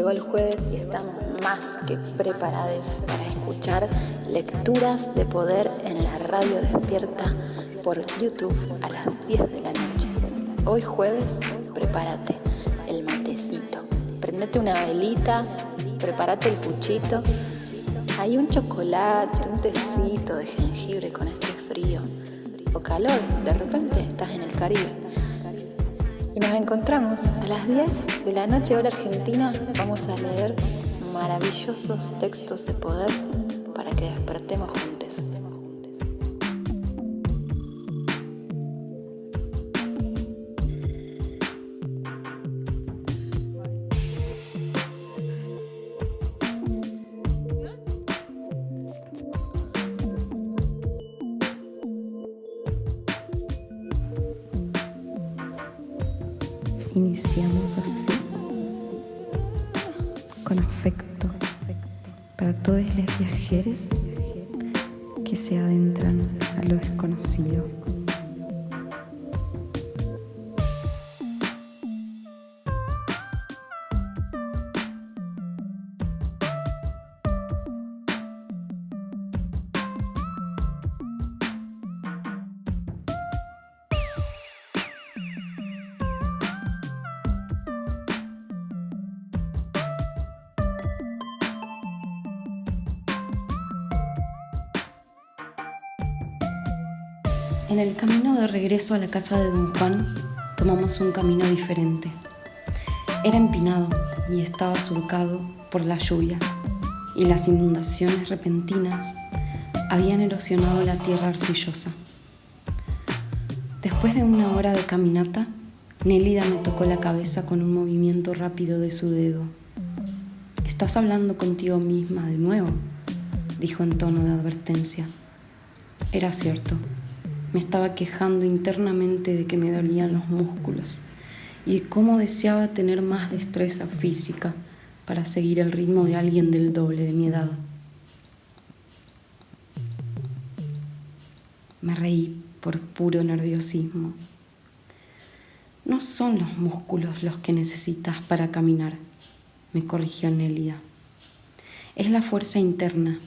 Llegó el jueves y estamos más que preparados para escuchar lecturas de poder en la radio despierta por YouTube a las 10 de la noche. Hoy jueves, prepárate el matecito, prendete una velita, prepárate el puchito. Hay un chocolate, un tecito de jengibre con este frío o calor, de repente estás en el Caribe. Y nos encontramos a las 10 de la noche, hora argentina. Vamos a leer maravillosos textos de poder para que despertemos juntos. Iniciamos así, con afecto, para todos los viajeros que se adentran a lo desconocido. En el camino de regreso a la casa de don Juan, tomamos un camino diferente. Era empinado y estaba surcado por la lluvia, y las inundaciones repentinas habían erosionado la tierra arcillosa. Después de una hora de caminata, Nélida me tocó la cabeza con un movimiento rápido de su dedo. «¿Estás hablando contigo misma de nuevo?», dijo en tono de advertencia. Era cierto. Me estaba quejando internamente de que me dolían los músculos y de cómo deseaba tener más destreza física para seguir el ritmo de alguien del doble de mi edad. Me reí por puro nerviosismo. No son los músculos los que necesitas para caminar, me corrigió Nélida. Es la fuerza interna.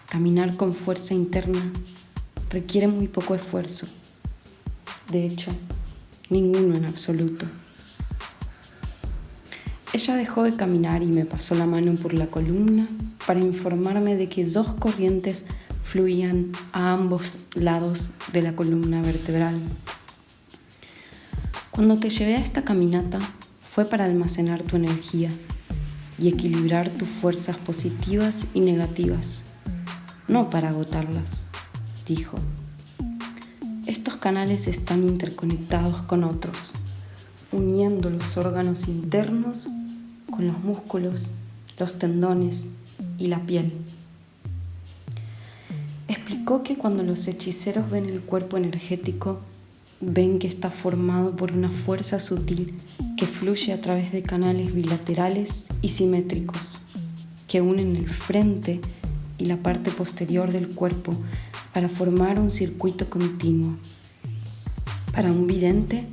Caminar con fuerza interna requiere muy poco esfuerzo. De hecho, ninguno en absoluto. Ella dejó de caminar y me pasó la mano por la columna para informarme de que 2 corrientes fluían a ambos lados de la columna vertebral. Cuando te llevé a esta caminata fue para almacenar tu energía y equilibrar tus fuerzas positivas y negativas, no para agotarlas, dijo. Estos canales están interconectados con otros, uniendo los órganos internos con los músculos, los tendones y la piel. Explicó que cuando los hechiceros ven el cuerpo energético, ven que está formado por una fuerza sutil que fluye a través de canales bilaterales y simétricos que unen el frente y la parte posterior del cuerpo para formar un circuito continuo. Para un vidente,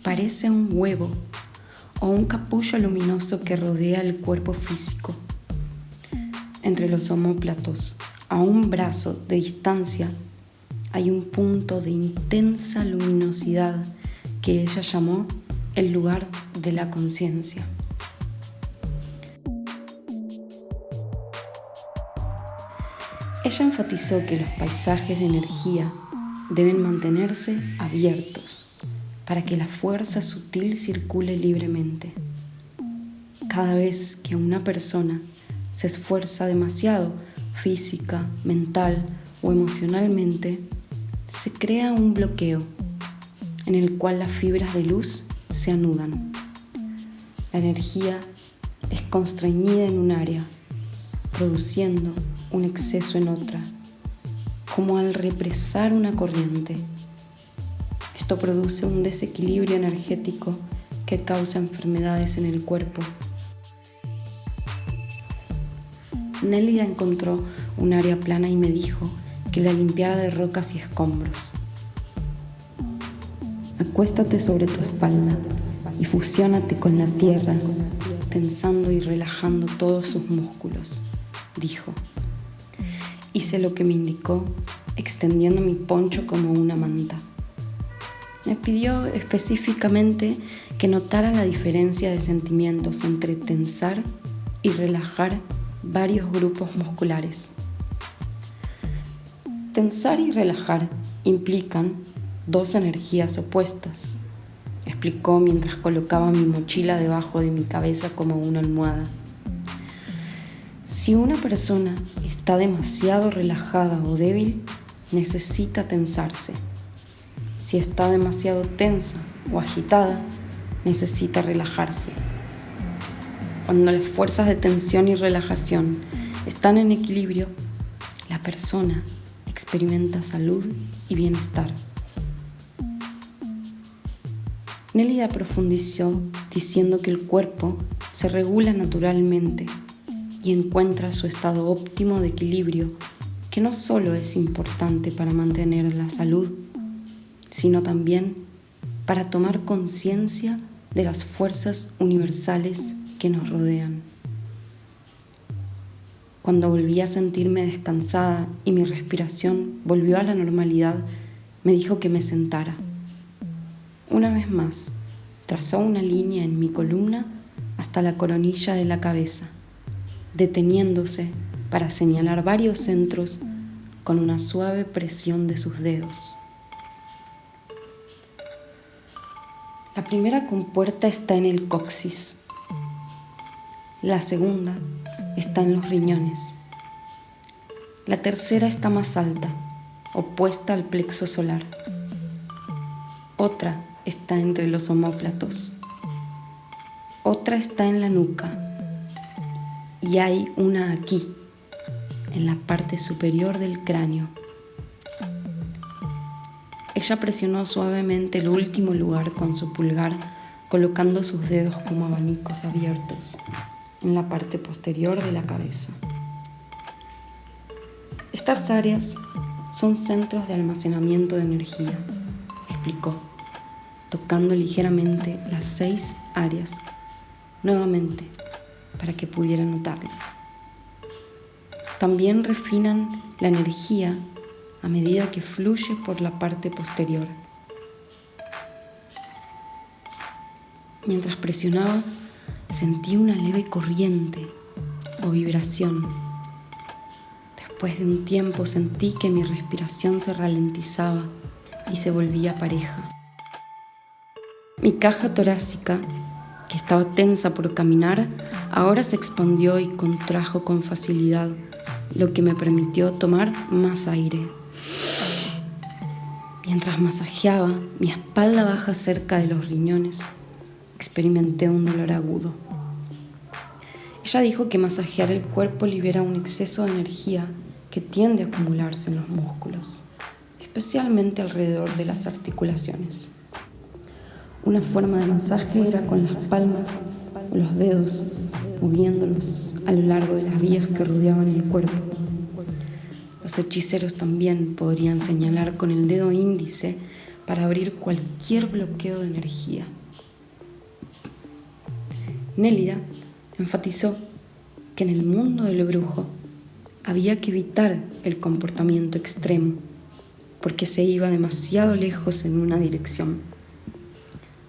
parece un huevo o un capullo luminoso que rodea el cuerpo físico. Entre los omóplatos, a un brazo de distancia, hay un punto de intensa luminosidad que ella llamó el lugar de la conciencia. Ella enfatizó que los paisajes de energía deben mantenerse abiertos para que la fuerza sutil circule libremente. Cada vez que una persona se esfuerza demasiado física, mental o emocionalmente, se crea un bloqueo en el cual las fibras de luz se anudan. La energía es constreñida en un área, produciendo un exceso en otra, como al represar una corriente. Esto produce un desequilibrio energético que causa enfermedades en el cuerpo. Nélida encontró un área plana y me dijo que la limpiara de rocas y escombros. Acuéstate sobre tu espalda y fusiónate con la tierra tensando y relajando todos sus músculos, dijo. Hice lo que me indicó, extendiendo mi poncho como una manta. Me pidió específicamente que notara la diferencia de sentimientos entre tensar y relajar varios grupos musculares. Tensar y relajar implican dos energías opuestas, explicó mientras colocaba mi mochila debajo de mi cabeza como una almohada. Si una persona está demasiado relajada o débil, necesita tensarse. Si está demasiado tensa o agitada, necesita relajarse. Cuando las fuerzas de tensión y relajación están en equilibrio, la persona experimenta salud y bienestar. Nélida profundizó diciendo que el cuerpo se regula naturalmente y encuentra su estado óptimo de equilibrio, que no solo es importante para mantener la salud, sino también para tomar conciencia de las fuerzas universales que nos rodean. Cuando volví a sentirme descansada y mi respiración volvió a la normalidad, me dijo que me sentara. Una vez más, trazó una línea en mi columna hasta la coronilla de la cabeza, deteniéndose para señalar varios centros con una suave presión de sus dedos. La primera compuerta está en el coxis. La segunda está en los riñones. La tercera está más alta, opuesta al plexo solar. Otra está entre los omóplatos. Otra está en la nuca. Y hay una aquí, en la parte superior del cráneo. Ella presionó suavemente el último lugar con su pulgar, colocando sus dedos como abanicos abiertos en la parte posterior de la cabeza. Estas áreas son centros de almacenamiento de energía, explicó, tocando ligeramente las 6 áreas, nuevamente, para que pudiera notarlas. También refinan la energía a medida que fluye por la parte posterior. Mientras presionaba, sentí una leve corriente o vibración. Después de un tiempo sentí que mi respiración se ralentizaba y se volvía pareja. Mi caja torácica, que estaba tensa por caminar, ahora se expandió y contrajo con facilidad, lo que me permitió tomar más aire. Mientras masajeaba mi espalda baja cerca de los riñones, experimenté un dolor agudo. Ella dijo que masajear el cuerpo libera un exceso de energía que tiende a acumularse en los músculos, especialmente alrededor de las articulaciones. Una forma de masaje era con las palmas o los dedos, moviéndolos a lo largo de las vías que rodeaban el cuerpo. Los hechiceros también podrían señalar con el dedo índice para abrir cualquier bloqueo de energía. Nélida enfatizó que en el mundo del brujo había que evitar el comportamiento extremo porque se iba demasiado lejos en una dirección.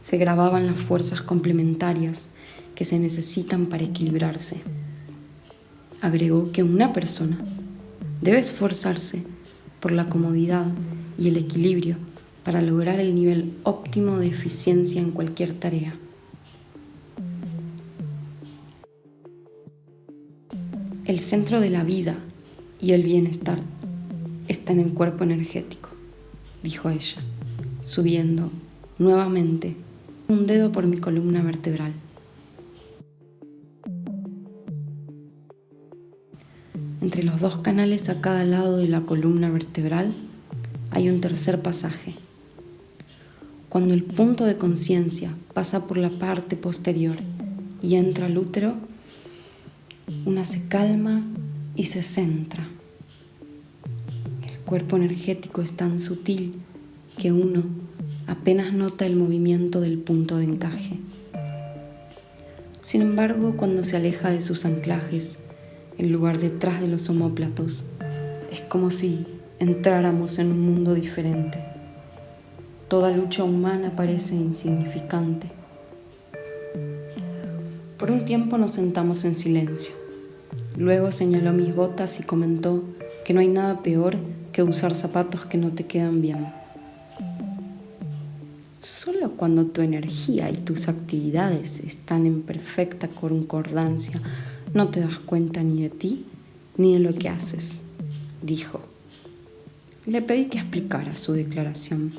Se grababan las fuerzas complementarias que se necesitan para equilibrarse. Agregó que una persona debe esforzarse por la comodidad y el equilibrio para lograr el nivel óptimo de eficiencia en cualquier tarea. El centro de la vida y el bienestar está en el cuerpo energético, dijo ella, subiendo nuevamente un dedo por mi columna vertebral. Entre los 2 canales a cada lado de la columna vertebral hay un tercer pasaje. Cuando el punto de conciencia pasa por la parte posterior y entra al útero, una se calma y se centra. El cuerpo energético es tan sutil que uno apenas nota el movimiento del punto de encaje. Sin embargo, cuando se aleja de sus anclajes, el lugar detrás de los omóplatos, es como si entráramos en un mundo diferente. Toda lucha humana parece insignificante. Por un tiempo nos sentamos en silencio. Luego señaló mis botas y comentó que no hay nada peor que usar zapatos que no te quedan bien. Solo cuando tu energía y tus actividades están en perfecta concordancia, no te das cuenta ni de ti ni de lo que haces, dijo. Le pedí que explicara su declaración.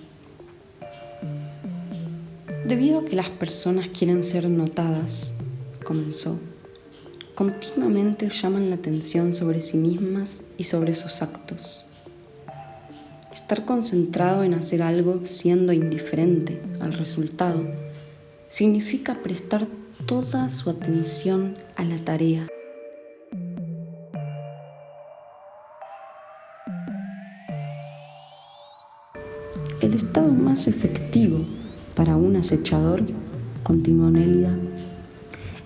Debido a que las personas quieren ser notadas, comenzó, continuamente llaman la atención sobre sí mismas y sobre sus actos. Estar concentrado en hacer algo siendo indiferente al resultado significa prestar toda su atención a la tarea. El estado más efectivo para un acechador, continuó Nélida,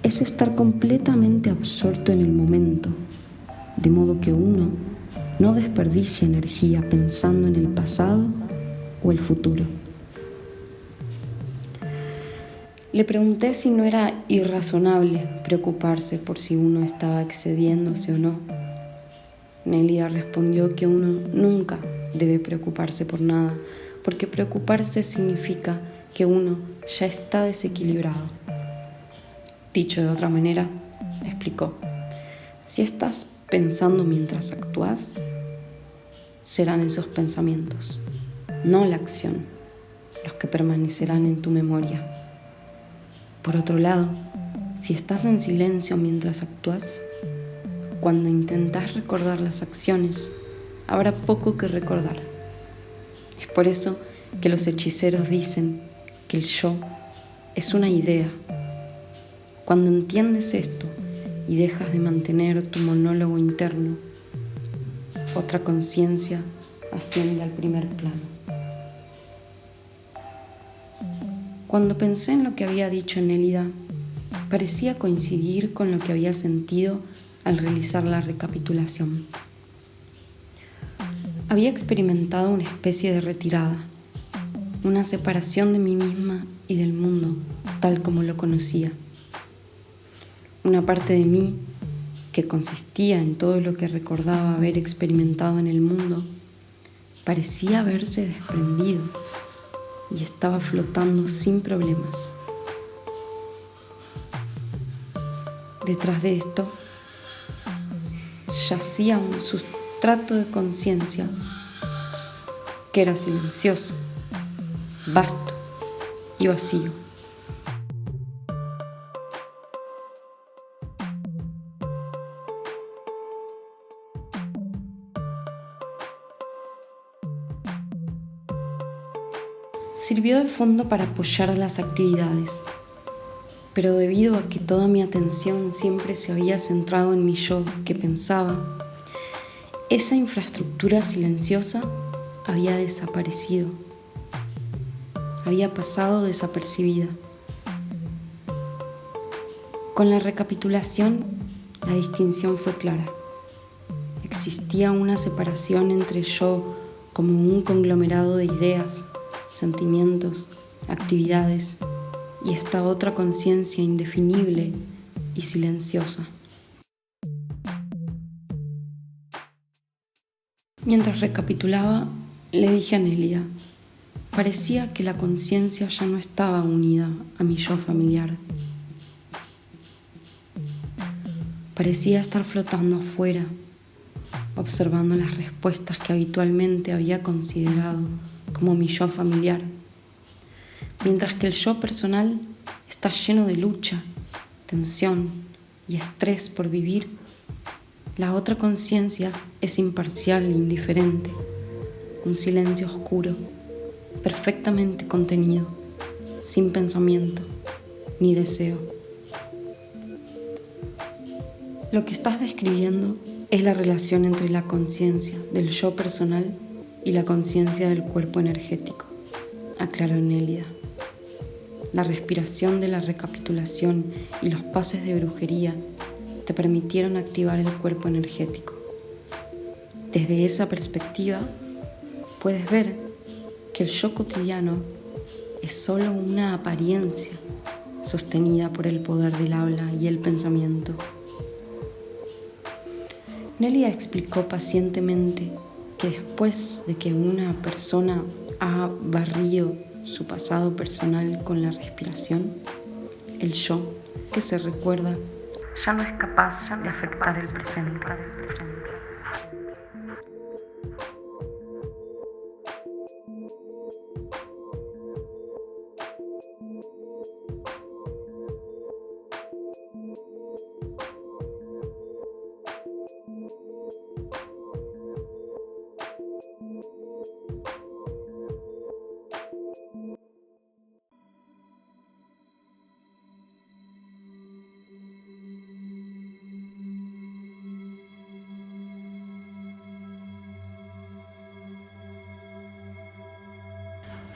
es estar completamente absorto en el momento, de modo que uno no desperdicia energía pensando en el pasado o el futuro. Le pregunté si no era irrazonable preocuparse por si uno estaba excediéndose o no. Nélida respondió que uno nunca debe preocuparse por nada, porque preocuparse significa que uno ya está desequilibrado. Dicho de otra manera, explicó, si estás pensando mientras actúas, serán esos pensamientos, no la acción, los que permanecerán en tu memoria. Por otro lado, si estás en silencio mientras actúas, cuando intentas recordar las acciones, habrá poco que recordar. Es por eso que los hechiceros dicen que el yo es una idea. Cuando entiendes esto y dejas de mantener tu monólogo interno, otra conciencia asciende al primer plano. Cuando pensé en lo que había dicho Nélida, parecía coincidir con lo que había sentido al realizar la recapitulación. Había experimentado una especie de retirada, una separación de mí misma y del mundo, tal como lo conocía. Una parte de mí, que consistía en todo lo que recordaba haber experimentado en el mundo, parecía haberse desprendido y estaba flotando sin problemas. Detrás de esto yacía un sustrato de conciencia que era silencioso, vasto y vacío. Sirvió de fondo para apoyar las actividades, pero debido a que toda mi atención siempre se había centrado en mi yo que pensaba, esa infraestructura silenciosa había desaparecido, había pasado desapercibida. Con la recapitulación, la distinción fue clara. Existía una separación entre yo como un conglomerado de ideas, sentimientos, actividades y esta otra conciencia indefinible y silenciosa. Mientras recapitulaba, le dije a Nélida, parecía que la conciencia ya no estaba unida a mi yo familiar. Parecía estar flotando afuera, observando las respuestas que habitualmente había considerado como mi yo familiar, mientras que el yo personal está lleno de lucha, tensión y estrés por vivir. La otra conciencia es imparcial e indiferente, un silencio oscuro, perfectamente contenido, sin pensamiento ni deseo. Lo que estás describiendo es la relación entre la conciencia del yo personal y la conciencia del cuerpo energético, aclaró Nélida. La respiración de la recapitulación y los pases de brujería te permitieron activar el cuerpo energético. Desde esa perspectiva, puedes ver que el yo cotidiano es solo una apariencia sostenida por el poder del habla y el pensamiento. Nélida explicó pacientemente que después de que una persona ha barrido su pasado personal con la respiración, el yo que se recuerda ya no es capaz de afectar el presente.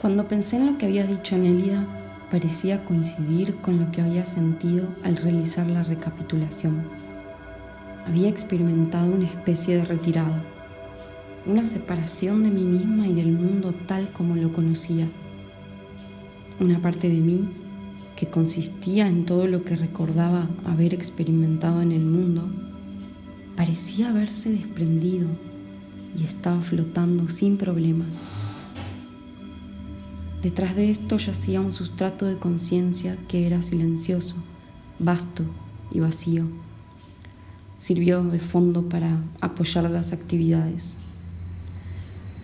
Cuando pensé en lo que había dicho Nélida, parecía coincidir con lo que había sentido al realizar la recapitulación. Había experimentado una especie de retirada, una separación de mí misma y del mundo tal como lo conocía. Una parte de mí, que consistía en todo lo que recordaba haber experimentado en el mundo, parecía haberse desprendido y estaba flotando sin problemas. Detrás de esto yacía un sustrato de conciencia que era silencioso, vasto y vacío. Sirvió de fondo para apoyar las actividades.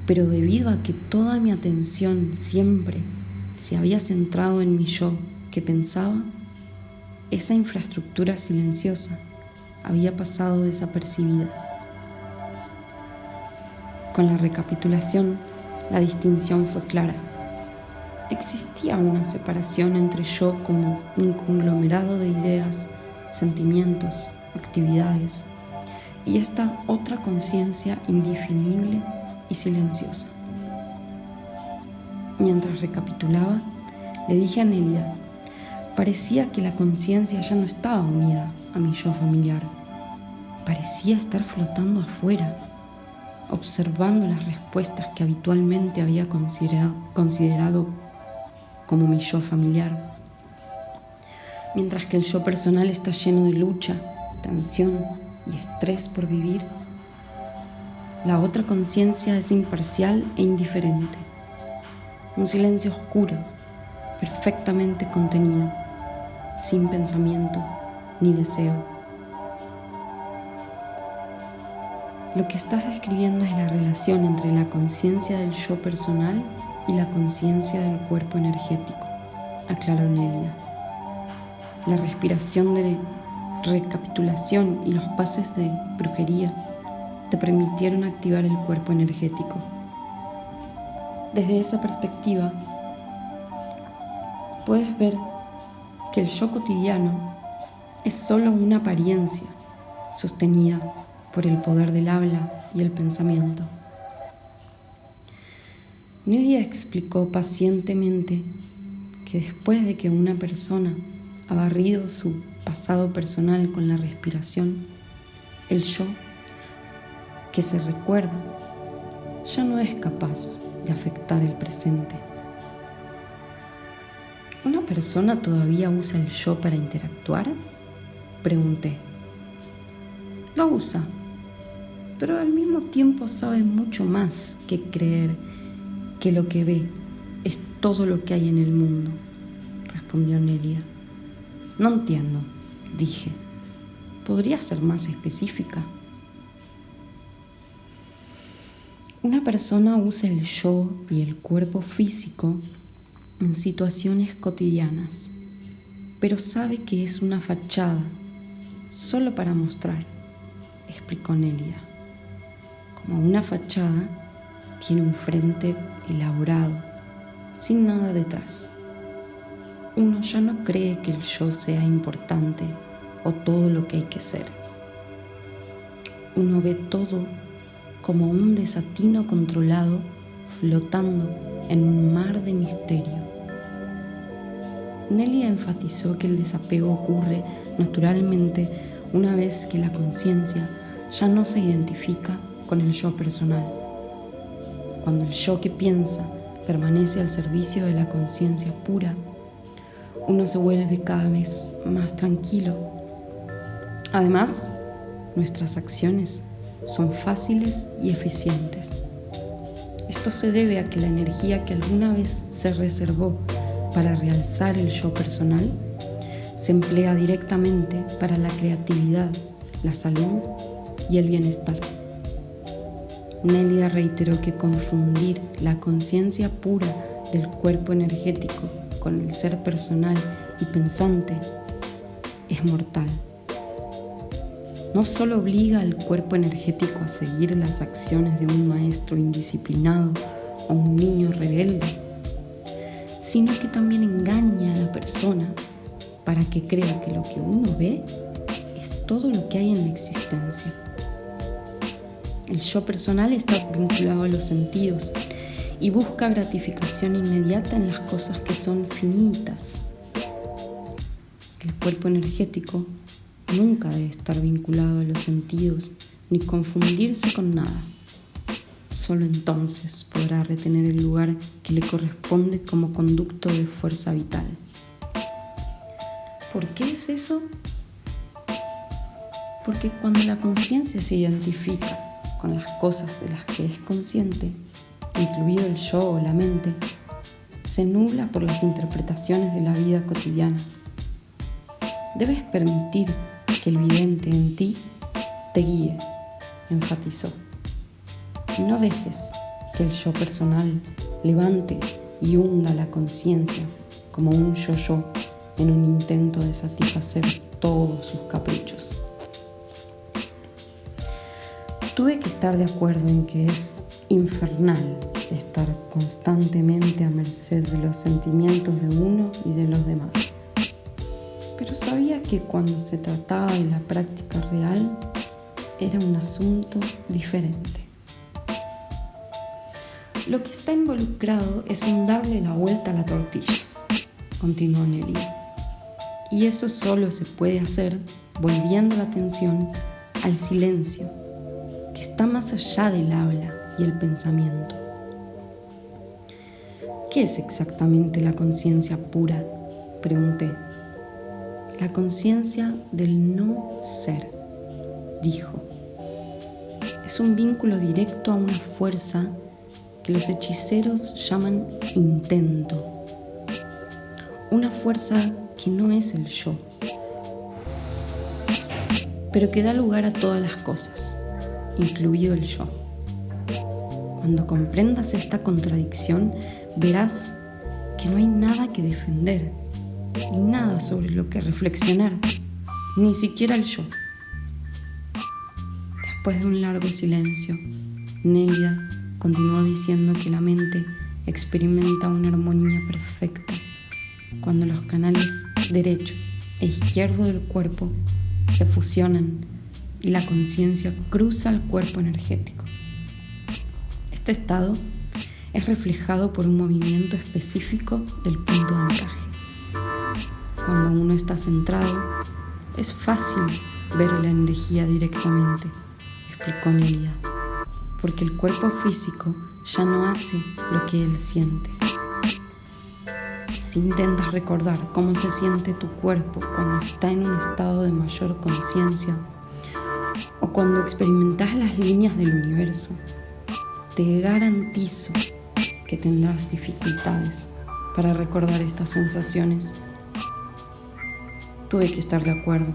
Pero debido a que toda mi atención siempre se había centrado en mi yo que pensaba, esa infraestructura silenciosa había pasado desapercibida. Con la recapitulación, la distinción fue clara. Existía una separación entre yo como un conglomerado de ideas, sentimientos, actividades, y esta otra conciencia indefinible y silenciosa. Mientras recapitulaba, le dije a Nélida, parecía que la conciencia ya no estaba unida a mi yo familiar. Parecía estar flotando afuera, observando las respuestas que habitualmente había considerado como mi yo familiar. Mientras que el yo personal está lleno de lucha, tensión y estrés por vivir, la otra conciencia es imparcial e indiferente. Un silencio oscuro, perfectamente contenido, sin pensamiento ni deseo. Lo que estás describiendo es la relación entre la conciencia del yo personal y la conciencia del cuerpo energético, aclaró Nélida. La respiración de recapitulación y los pases de brujería te permitieron activar el cuerpo energético. Desde esa perspectiva, puedes ver que el yo cotidiano es solo una apariencia sostenida por el poder del habla y el pensamiento. Nélida explicó pacientemente que después de que una persona ha barrido su pasado personal con la respiración, el yo que se recuerda ya no es capaz de afectar el presente. ¿Una persona todavía usa el yo para interactuar?, pregunté. Lo usa, pero al mismo tiempo sabe mucho más que creer que lo que ve es todo lo que hay en el mundo, respondió Nélida. No entiendo, dije. ¿Podrías ser más específica? Una persona usa el yo y el cuerpo físico en situaciones cotidianas, pero sabe que es una fachada, solo para mostrar, explicó Nélida. Como una fachada, tiene un frente elaborado, sin nada detrás. Uno ya no cree que el yo sea importante o todo lo que hay que ser. Uno ve todo como un desatino controlado flotando en un mar de misterio. Nélida enfatizó que el desapego ocurre naturalmente una vez que la conciencia ya no se identifica con el yo personal. Cuando el yo que piensa permanece al servicio de la conciencia pura, uno se vuelve cada vez más tranquilo. Además, nuestras acciones son fáciles y eficientes. Esto se debe a que la energía que alguna vez se reservó para realzar el yo personal se emplea directamente para la creatividad, la salud y el bienestar. Nélida reiteró que confundir la conciencia pura del cuerpo energético con el ser personal y pensante es mortal. No solo obliga al cuerpo energético a seguir las acciones de un maestro indisciplinado o un niño rebelde, sino que también engaña a la persona para que crea que lo que uno ve es todo lo que hay en la existencia. El yo personal está vinculado a los sentidos y busca gratificación inmediata en las cosas que son finitas. El cuerpo energético nunca debe estar vinculado a los sentidos ni confundirse con nada. Solo entonces podrá retener el lugar que le corresponde como conducto de fuerza vital. ¿Por qué es eso? Porque cuando la conciencia se identifica con las cosas de las que es consciente, incluido el yo o la mente, se nubla por las interpretaciones de la vida cotidiana. Debes permitir que el vidente en ti te guíe, enfatizó. Y no dejes que el yo personal levante y hunda la conciencia como un yo-yo en un intento de satisfacer todos sus caprichos. Tuve que estar de acuerdo en que es infernal estar constantemente a merced de los sentimientos de uno y de los demás. Pero sabía que cuando se trataba de la práctica real, era un asunto diferente. Lo que está involucrado es un darle la vuelta a la tortilla, continuó Nélida. Y eso solo se puede hacer volviendo la atención al silencio, que está más allá del habla y el pensamiento. ¿Qué es exactamente la conciencia pura?, pregunté. La conciencia del no ser, dijo. Es un vínculo directo a una fuerza que los hechiceros llaman intento. Una fuerza que no es el yo, pero que da lugar a todas las cosas, incluido el yo. Cuando comprendas esta contradicción, verás que no hay nada que defender y nada sobre lo que reflexionar, ni siquiera el yo. Después de un largo silencio, Nélida continuó diciendo que la mente experimenta una armonía perfecta cuando los canales derecho e izquierdo del cuerpo se fusionan y la conciencia cruza el cuerpo energético. Este estado es reflejado por un movimiento específico del punto de encaje. Cuando uno está centrado, es fácil ver la energía directamente, explicó Nélida, porque el cuerpo físico ya no hace lo que él siente. Si intentas recordar cómo se siente tu cuerpo cuando está en un estado de mayor conciencia o cuando experimentas las líneas del universo, te garantizo que tendrás dificultades para recordar estas sensaciones. Tuve que estar de acuerdo.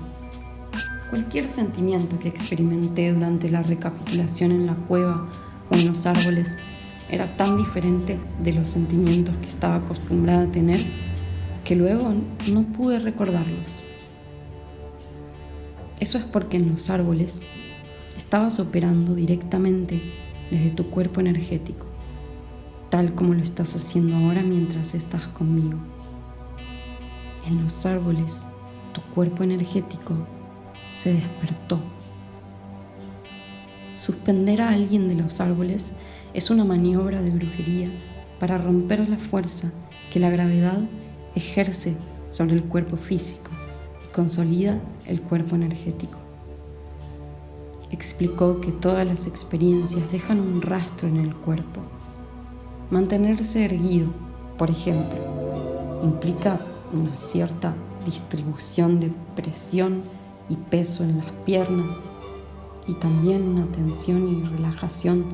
Cualquier sentimiento que experimenté durante la recapitulación en la cueva o en los árboles era tan diferente de los sentimientos que estaba acostumbrada a tener que luego no pude recordarlos. Eso es porque en los árboles estabas operando directamente desde tu cuerpo energético, tal como lo estás haciendo ahora mientras estás conmigo. En los árboles, tu cuerpo energético se despertó. Suspender a alguien de los árboles es una maniobra de brujería para romper la fuerza que la gravedad ejerce sobre el cuerpo físico y consolida el cuerpo energético. Explicó que todas las experiencias dejan un rastro en el cuerpo. Mantenerse erguido, por ejemplo, implica una cierta distribución de presión y peso en las piernas y también una tensión y relajación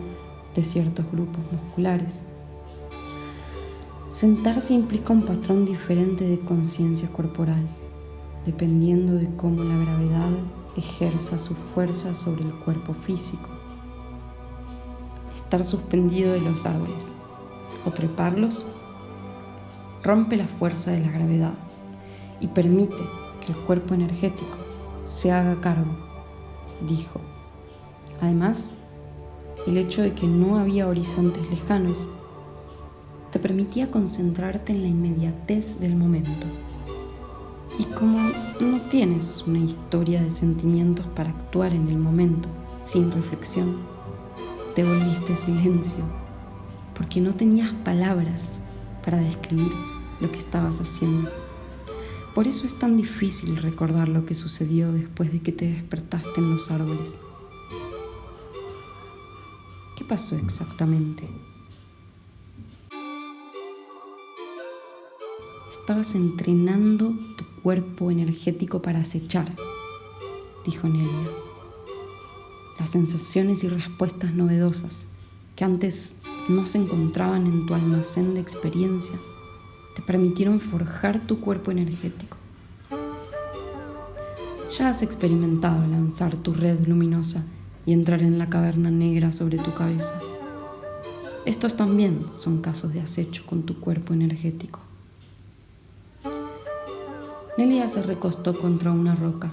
de ciertos grupos musculares. Sentarse implica un patrón diferente de conciencia corporal, dependiendo de cómo la gravedad ejerza su fuerza sobre el cuerpo físico. Estar suspendido de los árboles o treparlos rompe la fuerza de la gravedad y permite que el cuerpo energético se haga cargo, dijo. Además, el hecho de que no había horizontes lejanos te permitía concentrarte en la inmediatez del momento. Y como no tienes una historia de sentimientos para actuar en el momento sin reflexión, te volviste silencio, porque no tenías palabras para describir lo que estabas haciendo. Por eso es tan difícil recordar lo que sucedió después de que te despertaste en los árboles. ¿Qué pasó exactamente? Estabas entrenando tu cuerpo energético para acechar, dijo Nelia. Las sensaciones y respuestas novedosas que antes no se encontraban en tu almacén de experiencia te permitieron forjar tu cuerpo energético. Ya has experimentado lanzar tu red luminosa y entrar en la caverna negra sobre tu cabeza. Estos también son casos de acecho con tu cuerpo energético. Nelia se recostó contra una roca,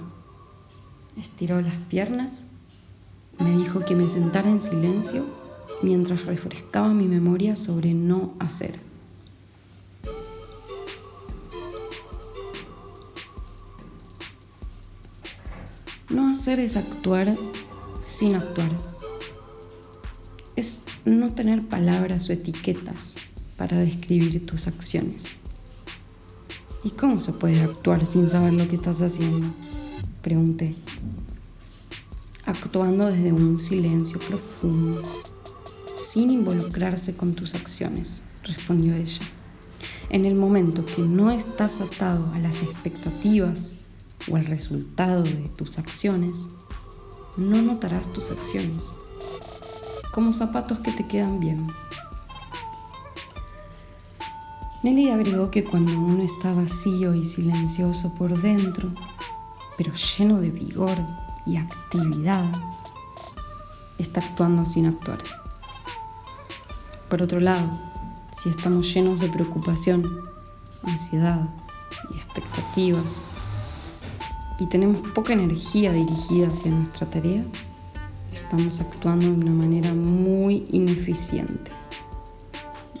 estiró las piernas y me dijo que me sentara en silencio mientras refrescaba mi memoria sobre no hacer. No hacer es actuar sin actuar. Es no tener palabras o etiquetas para describir tus acciones. ¿Y cómo se puede actuar sin saber lo que estás haciendo?, pregunté. Actuando desde un silencio profundo, sin involucrarse con tus acciones, respondió ella. En el momento que no estás atado a las expectativas o al resultado de tus acciones, no notarás tus acciones, como zapatos que te quedan bien. Nelly agregó que cuando uno está vacío y silencioso por dentro, pero lleno de vigor y actividad, está actuando sin actuar. Por otro lado, si estamos llenos de preocupación, ansiedad y expectativas, y tenemos poca energía dirigida hacia nuestra tarea, estamos actuando de una manera muy ineficiente.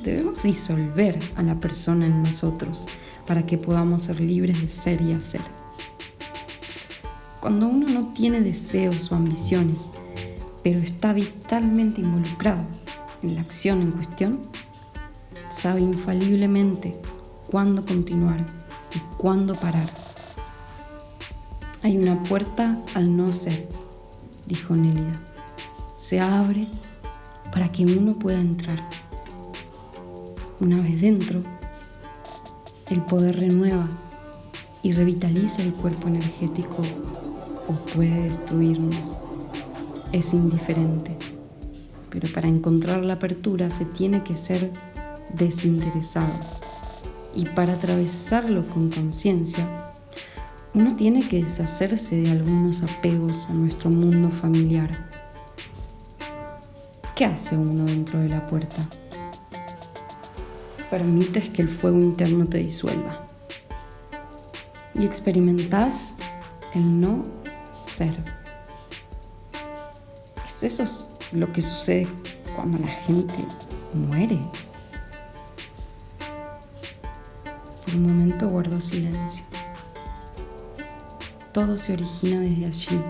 Debemos disolver a la persona en nosotros para que podamos ser libres de ser y hacer. Cuando uno no tiene deseos o ambiciones, pero está vitalmente involucrado en la acción en cuestión, sabe infaliblemente cuándo continuar y cuándo parar. Hay una puerta al no ser, dijo Nélida. Se abre para que uno pueda entrar. Una vez dentro, el poder renueva y revitaliza el cuerpo energético o puede destruirnos. Es indiferente, pero para encontrar la apertura se tiene que ser desinteresado. Y para atravesarlo con conciencia, uno tiene que deshacerse de algunos apegos a nuestro mundo familiar. ¿Qué hace uno dentro de la puerta? Permites que el fuego interno te disuelva y experimentás el no ser. ¿Es eso lo que sucede cuando la gente muere? Por un momento guardó silencio. Todo se origina desde allí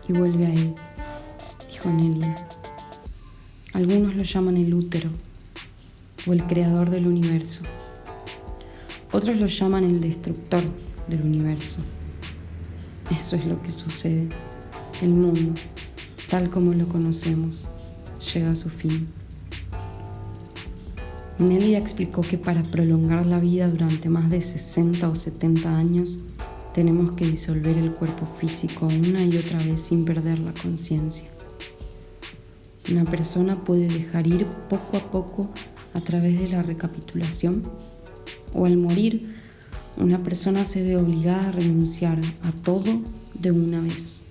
y vuelve a él, dijo Nélida. Algunos lo llaman el útero o el creador del universo. Otros lo llaman el destructor del universo. Eso es lo que sucede. El mundo, tal como lo conocemos, llega a su fin. Nelia explicó que para prolongar la vida durante más de 60 o 70 años, tenemos que disolver el cuerpo físico una y otra vez sin perder la conciencia. Una persona puede dejar ir poco a poco a través de la recapitulación, o al morir, una persona se ve obligada a renunciar a todo de una vez.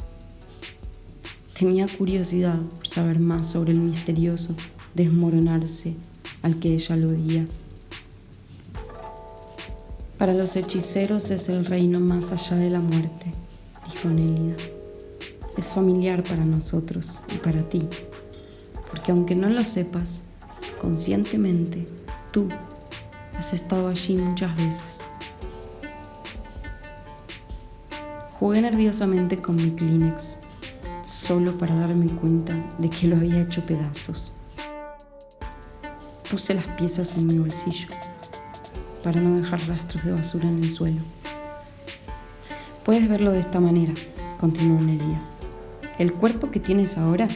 Tenía curiosidad por saber más sobre el misterioso desmoronarse al que ella aludía. Para los hechiceros es el reino más allá de la muerte, dijo Nélida. Es familiar para nosotros y para ti, porque aunque no lo sepas, conscientemente, tú has estado allí muchas veces. Jugué nerviosamente con mi Kleenex, solo para darme cuenta de que lo había hecho pedazos. Puse las piezas en mi bolsillo, para no dejar rastros de basura en el suelo. Puedes verlo de esta manera, continuó Nélida. El cuerpo que tienes ahora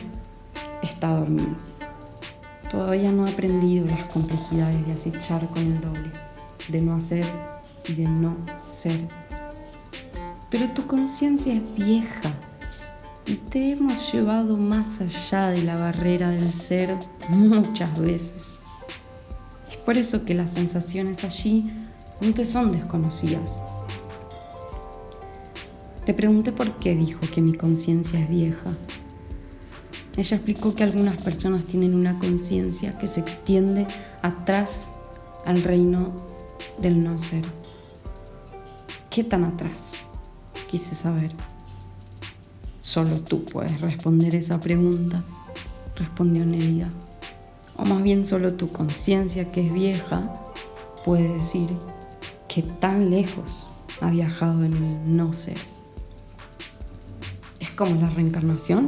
está dormido. Todavía no ha aprendido las complejidades de acechar con el doble, de no hacer y de no ser. Pero tu conciencia es vieja y te hemos llevado más allá de la barrera del ser muchas veces. Es por eso que las sensaciones allí no te son desconocidas. Le pregunté por qué dijo que mi conciencia es vieja. Ella explicó que algunas personas tienen una conciencia que se extiende atrás al reino del no ser. ¿Qué tan atrás? Quise saber. Solo tú puedes responder esa pregunta, respondió Nélida. O más bien solo tu conciencia, que es vieja, puede decir que tan lejos ha viajado en el no ser. ¿Es como la reencarnación?,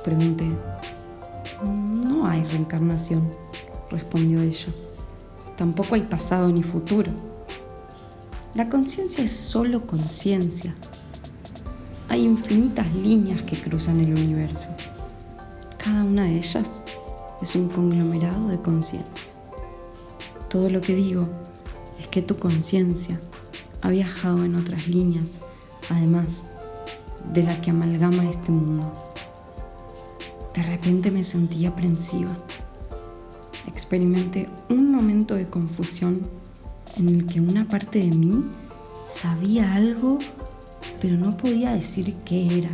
pregunté. No hay reencarnación, respondió ella. Tampoco hay pasado ni futuro. La conciencia es solo conciencia. Hay infinitas líneas que cruzan el universo. Cada una de ellas es un conglomerado de conciencia. Todo lo que digo es que tu conciencia ha viajado en otras líneas, además de la que amalgama este mundo. De repente me sentí aprensiva. Experimenté un momento de confusión en el que una parte de mí sabía algo, pero no podía decir qué era.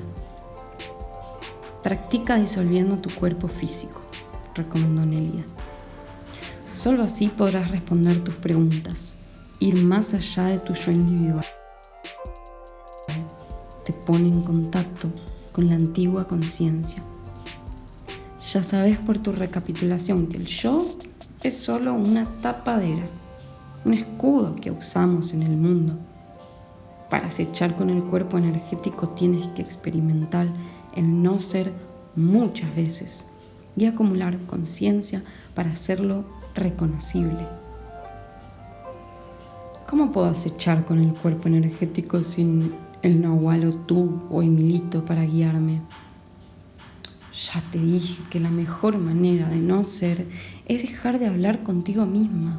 Practica disolviendo tu cuerpo físico, recomendó Nélida. Solo así podrás responder tus preguntas, ir más allá de tu yo individual. Te pone en contacto con la antigua conciencia. Ya sabes por tu recapitulación que el yo es solo una tapadera, un escudo que usamos en el mundo. Para acechar con el cuerpo energético tienes que experimentar el no ser muchas veces y acumular conciencia para hacerlo reconocible. ¿Cómo puedo acechar con el cuerpo energético sin el Nahual o tú o Emilito para guiarme? Ya te dije que la mejor manera de no ser es dejar de hablar contigo misma,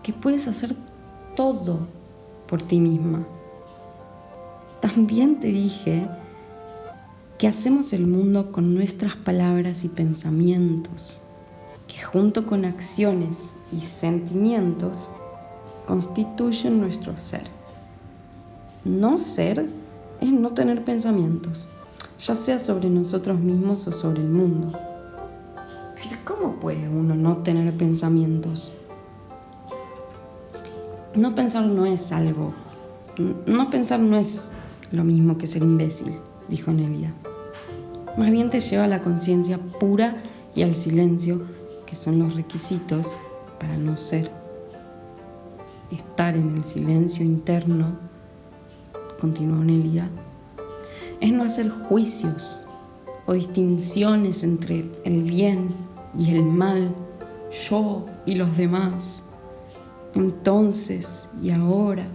que puedes hacer todo por ti misma. También te dije que hacemos el mundo con nuestras palabras y pensamientos, que junto con acciones y sentimientos constituyen nuestro ser. No ser es no tener pensamientos, ya sea sobre nosotros mismos o sobre el mundo. Pero ¿cómo puede uno no tener pensamientos? No pensar no es algo. No pensar no es lo mismo que ser imbécil, dijo Nélida. Más bien te lleva a la conciencia pura y al silencio, que son los requisitos para no ser. Estar en el silencio interno, continuó Nélida, es no hacer juicios o distinciones entre el bien y el mal, yo y los demás. entonces y ahora.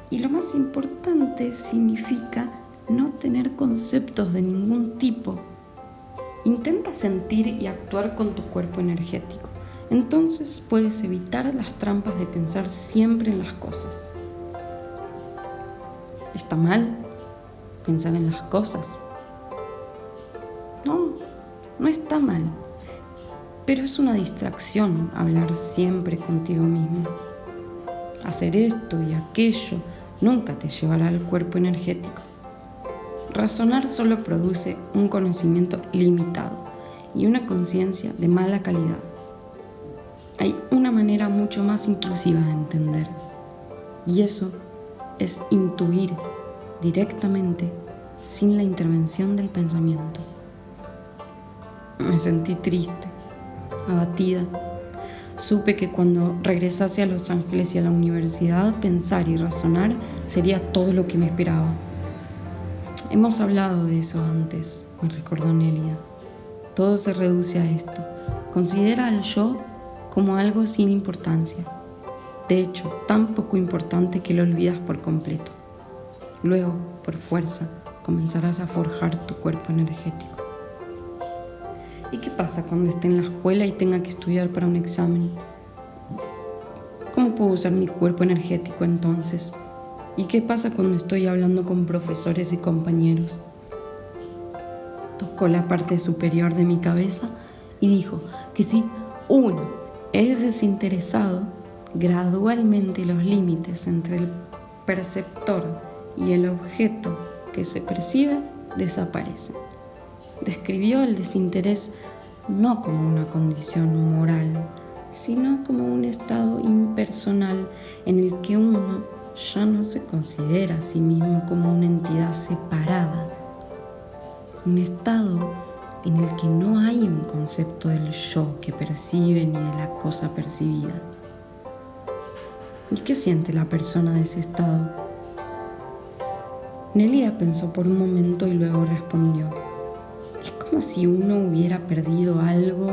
Y lo más importante significa no tener conceptos de ningún tipo. Intenta sentir y actuar con tu cuerpo energético. Entonces puedes evitar las trampas de pensar siempre en las cosas. ¿Está mal pensar en las cosas? No está mal. Pero es una distracción hablar siempre contigo mismo. Hacer esto y aquello nunca te llevará al cuerpo energético. Razonar solo produce un conocimiento limitado y una conciencia de mala calidad. Hay una manera mucho más inclusiva de entender, y eso es intuir directamente sin la intervención del pensamiento. Me sentí triste, abatida. Supe que cuando regresase a Los Ángeles y a la universidad, pensar y razonar sería todo lo que me esperaba. Hemos hablado de eso antes, me recordó Nélida. Todo se reduce a esto. Considera al yo como algo sin importancia. De hecho, tan poco importante que lo olvidas por completo. Luego, por fuerza, comenzarás a forjar tu cuerpo energético. ¿Y qué pasa cuando esté en la escuela y tenga que estudiar para un examen? ¿Cómo puedo usar mi cuerpo energético entonces? ¿Y qué pasa cuando estoy hablando con profesores y compañeros? Tocó la parte superior de mi cabeza y dijo que si uno es desinteresado, gradualmente los límites entre el perceptor y el objeto que se percibe desaparecen. Describió el desinterés no como una condición moral, sino como un estado impersonal en el que uno ya no se considera a sí mismo como una entidad separada. Un estado en el que no hay un concepto del yo que percibe ni de la cosa percibida. ¿Y qué siente la persona de ese estado? Nélida pensó por un momento y luego respondió: es como si uno hubiera perdido algo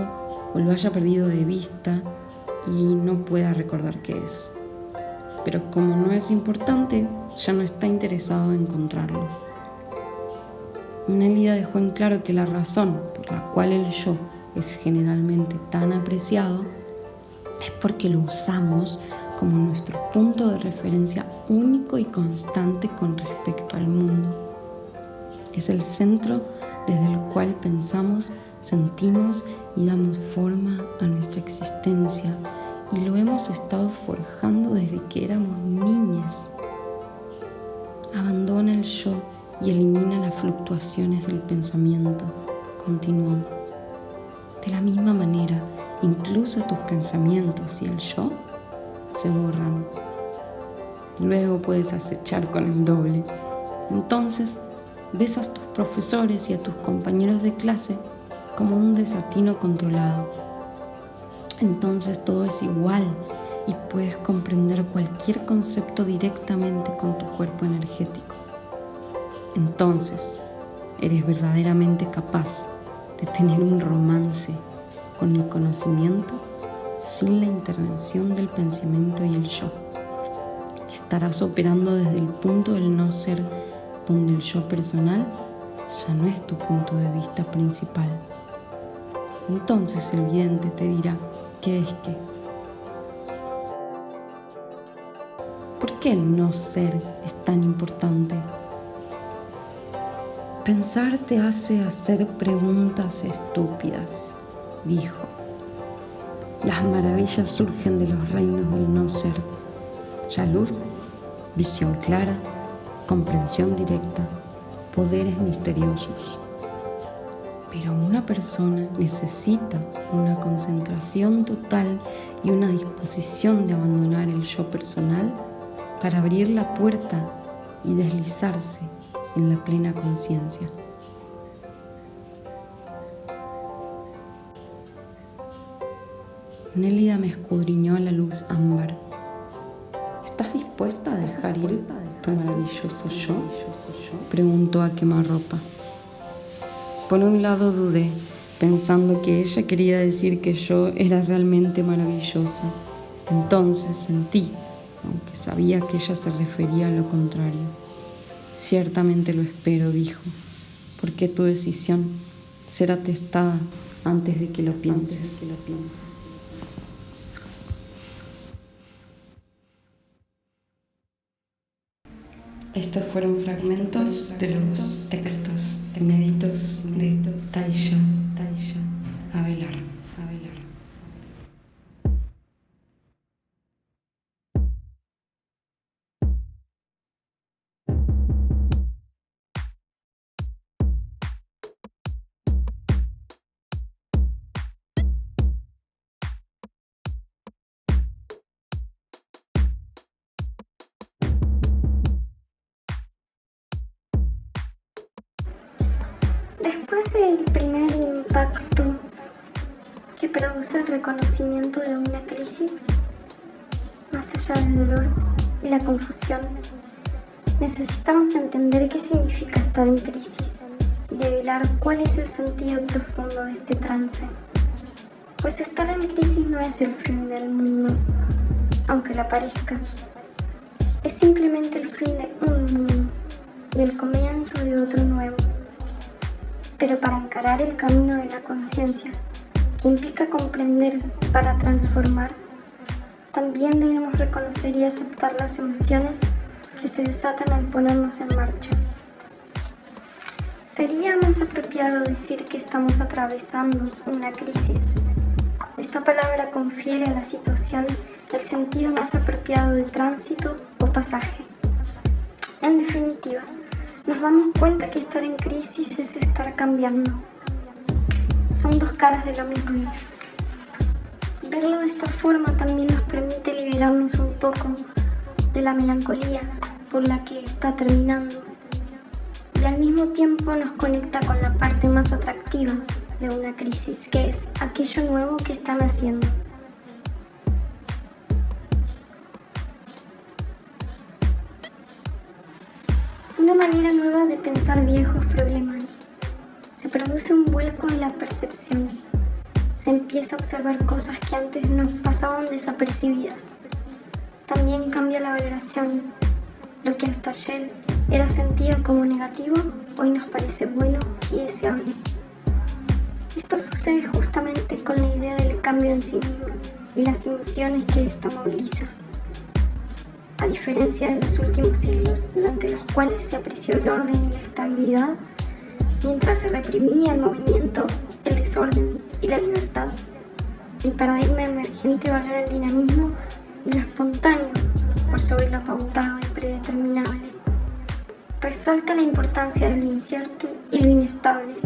o lo haya perdido de vista y no pueda recordar qué es. Pero como no es importante, ya no está interesado en encontrarlo. Nélida dejó en claro que la razón por la cual el yo es generalmente tan apreciado es porque lo usamos como nuestro punto de referencia único y constante con respecto al mundo. Es el centro desde el cual pensamos, sentimos y damos forma a nuestra existencia, y lo hemos estado forjando desde que éramos niñas. Abandona el yo y elimina las fluctuaciones del pensamiento, continuó. De la misma manera, incluso tus pensamientos y el yo se borran. Luego puedes acechar con el doble. Entonces, ves a tus profesores y a tus compañeros de clase como un desatino controlado. Entonces todo es igual y puedes comprender cualquier concepto directamente con tu cuerpo energético. Entonces, eres verdaderamente capaz de tener un romance con el conocimiento sin la intervención del pensamiento y el yo. Estarás operando desde el punto del no ser, donde el yo personal ya no es tu punto de vista principal. Entonces el vidente te dirá qué es qué. ¿Por qué el no ser es tan importante? Pensar te hace hacer preguntas estúpidas, dijo. Las maravillas surgen de los reinos del no ser. Salud, visión clara, comprensión directa, poderes misteriosos. Pero una persona necesita una concentración total y una disposición de abandonar el yo personal para abrir la puerta y deslizarse en la plena conciencia. Nélida me escudriñó a la luz ámbar. ¿Estás dispuesta a dejar ir tu maravilloso yo? Preguntó a quemarropa. Por un lado dudé, pensando que ella quería decir que yo era realmente maravillosa, Entonces sentí, aunque sabía que ella se refería a lo contrario. Ciertamente lo espero, dijo, porque tu decisión será testada antes de que lo pienses. Estos fueron fragmentos de los textos inéditos de Taisha Avelar. Después del primer impacto que produce el reconocimiento de una crisis, más allá del dolor y la confusión, necesitamos entender qué significa estar en crisis y develar cuál es el sentido profundo de este trance. Pues estar en crisis no es el fin del mundo, aunque lo parezca. Es simplemente el fin de un mundo y el comienzo de otro nuevo. Pero para encarar el camino de la conciencia, que implica comprender para transformar, también debemos reconocer y aceptar las emociones que se desatan al ponernos en marcha. Sería más apropiado decir que estamos atravesando una crisis. Esta palabra confiere a la situación el sentido más apropiado de tránsito o pasaje. En definitiva, nos damos cuenta que estar en crisis es estar cambiando. Son dos caras de lo mismo. Verlo de esta forma también nos permite liberarnos un poco de la melancolía por la que está terminando y al mismo tiempo nos conecta con la parte más atractiva de una crisis, que es aquello nuevo que están haciendo. Una manera nueva de pensar viejos problemas. Se produce un vuelco en la percepción. Se empieza a observar cosas que antes nos pasaban desapercibidas. También cambia la valoración. Lo que hasta ayer era sentido como negativo, hoy nos parece bueno y deseable. Esto sucede justamente con la idea del cambio en sí mismo y las emociones que ésta moviliza. A diferencia de los últimos siglos, durante los cuales se apreció el orden y la estabilidad, mientras se reprimía el movimiento, el desorden y la libertad, el paradigma emergente valora el dinamismo y lo espontáneo por sobre lo pautado y predeterminable. Resalta la importancia de lo incierto y lo inestable.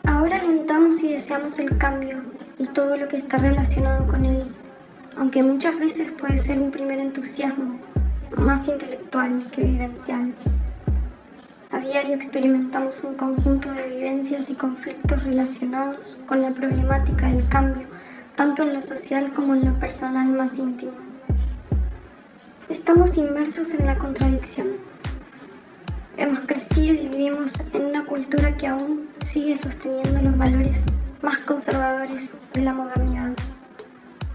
Ahora alentamos y deseamos el cambio y todo lo que está relacionado con él, aunque muchas veces puede ser un primer entusiasmo, más intelectual que vivencial. A diario experimentamos un conjunto de vivencias y conflictos relacionados con la problemática del cambio, tanto en lo social como en lo personal más íntimo. Estamos inmersos en la contradicción. Hemos crecido y vivimos en una cultura que aún sigue sosteniendo los valores más conservadores de la modernidad,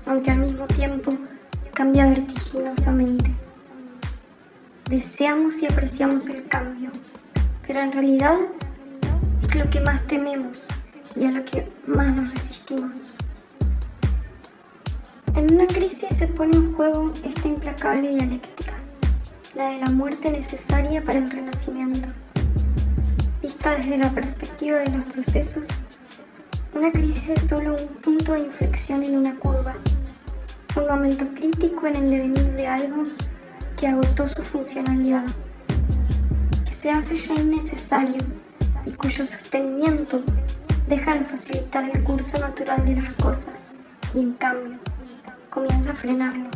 aunque al mismo tiempo cambia vertiginosamente. Deseamos y apreciamos el cambio, pero en realidad es lo que más tememos y a lo que más nos resistimos. En una crisis se pone en juego esta implacable dialéctica, la de la muerte necesaria para el renacimiento. Vista desde la perspectiva de los procesos, una crisis es solo un punto de inflexión en una curva, un momento crítico en el devenir de algo que agotó su funcionalidad, que se hace ya innecesario y cuyo sostenimiento deja de facilitar el curso natural de las cosas y en cambio comienza a frenarlo.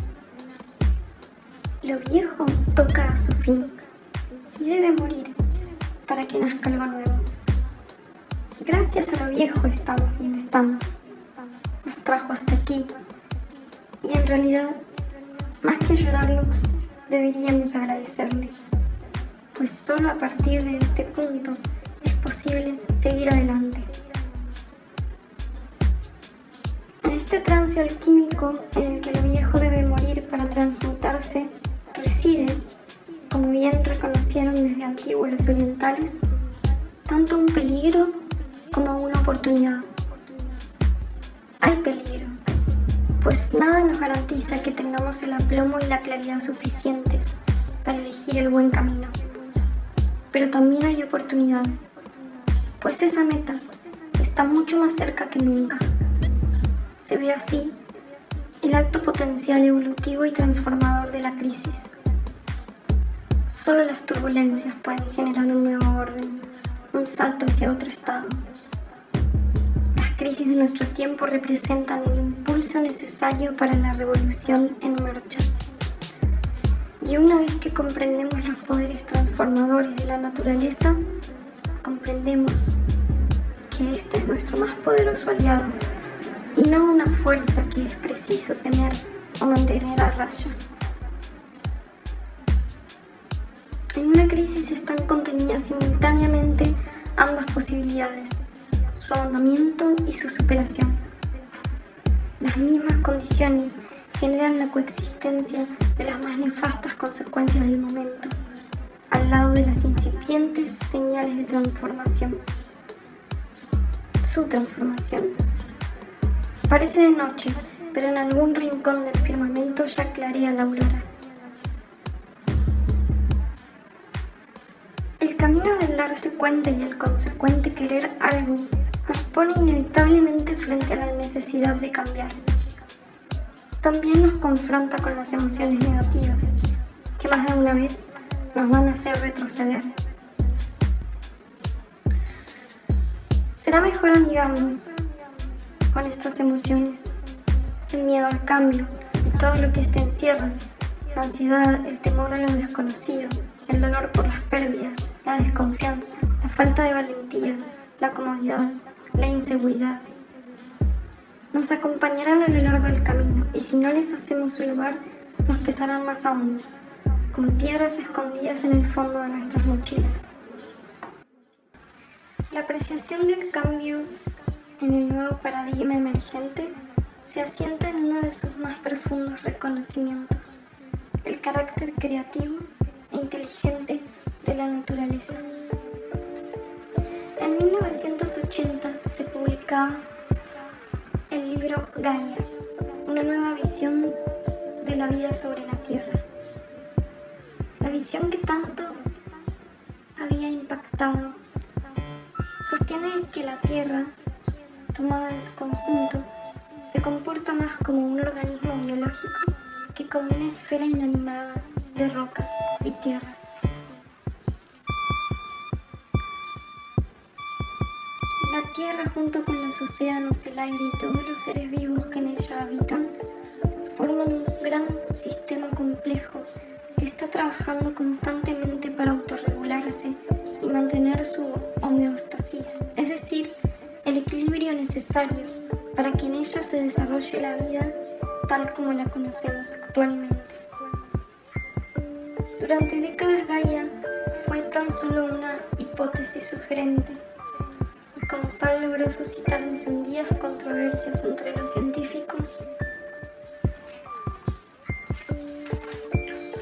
Lo viejo toca a su fin y debe morir para que nazca algo nuevo. Gracias a lo viejo estamos donde estamos. Nos trajo hasta aquí y en realidad, más que llorarlo, deberíamos agradecerle, pues solo a partir de este punto es posible seguir adelante. En este trance alquímico en el que lo viejo debe morir para transmutarse, reside, como bien reconocieron desde antiguo los orientales, tanto un peligro como una oportunidad. Hay peligro, pues nada nos garantiza que tengamos el aplomo y la claridad suficientes para elegir el buen camino. Pero también hay oportunidad, pues esa meta está mucho más cerca que nunca. Se ve así el alto potencial evolutivo y transformador de la crisis. Solo las turbulencias pueden generar un nuevo orden, un salto hacia otro estado. Las crisis de nuestro tiempo representan el impulso necesario para la revolución en marcha. Y una vez que comprendemos los poderes transformadores de la naturaleza, comprendemos que este es nuestro más poderoso aliado y no una fuerza que es preciso temer o mantener a raya. En una crisis están contenidas simultáneamente ambas posibilidades, su ahondamiento y su superación. Las mismas condiciones generan la coexistencia de las más nefastas consecuencias del momento, al lado de las incipientes señales de transformación. Su transformación. Parece de noche, pero en algún rincón del firmamento ya clarea la aurora. El camino del darse cuenta y el consecuente querer algo nos pone inevitablemente frente a la necesidad de cambiar. También nos confronta con las emociones negativas, que más de una vez nos van a hacer retroceder. Será mejor amigarnos con estas emociones, el miedo al cambio y todo lo que éste encierra, la ansiedad, el temor a lo desconocido, el dolor por las pérdidas, la desconfianza, la falta de valentía, la comodidad, la inseguridad. Nos acompañarán a lo largo del camino y si no les hacemos su lugar, nos pesarán más aún, como piedras escondidas en el fondo de nuestras mochilas. La apreciación del cambio en el nuevo paradigma emergente se asienta en uno de sus más profundos reconocimientos, el carácter creativo e inteligente de la naturaleza. En 1980 se publicaba el libro Gaia, una nueva visión de la vida sobre la Tierra. La visión que tanto había impactado sostiene que la Tierra, tomada en su conjunto, se comporta más como un organismo biológico que como una esfera inanimada de rocas y tierra. La Tierra, junto con los océanos, el aire y todos los seres vivos que en ella habitan, forman un gran sistema complejo que está trabajando constantemente para autorregularse y mantener su homeostasis, es decir, el equilibrio necesario para que en ella se desarrolle la vida tal como la conocemos actualmente. Durante décadas Gaia fue tan solo una hipótesis sugerente y como tal logró suscitar encendidas controversias entre los científicos.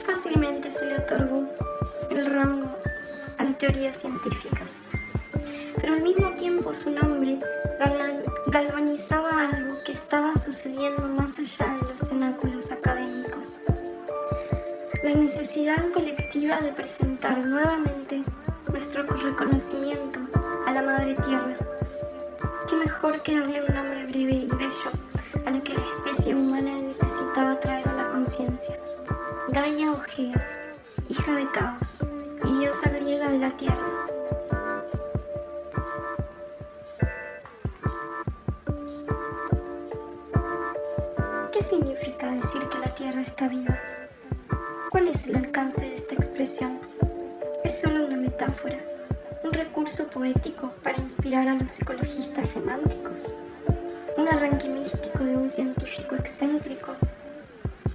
Fácilmente se le otorgó el rango a la teoría científica, pero al mismo tiempo su nombre galvanizaba algo que estaba sucediendo más allá de los cenáculos académicos. La necesidad colectiva de presentar nuevamente nuestro reconocimiento a la Madre Tierra. Qué mejor que darle un nombre breve y bello a lo que la especie humana necesitaba traer a la conciencia. Gaia o Gea, hija de Caos y diosa griega de la Tierra. ¿Qué significa decir que la Tierra está viva? ¿Cuál es el alcance de esta expresión? Es solo una metáfora, un recurso poético para inspirar a los ecologistas románticos, un arranque místico de un científico excéntrico,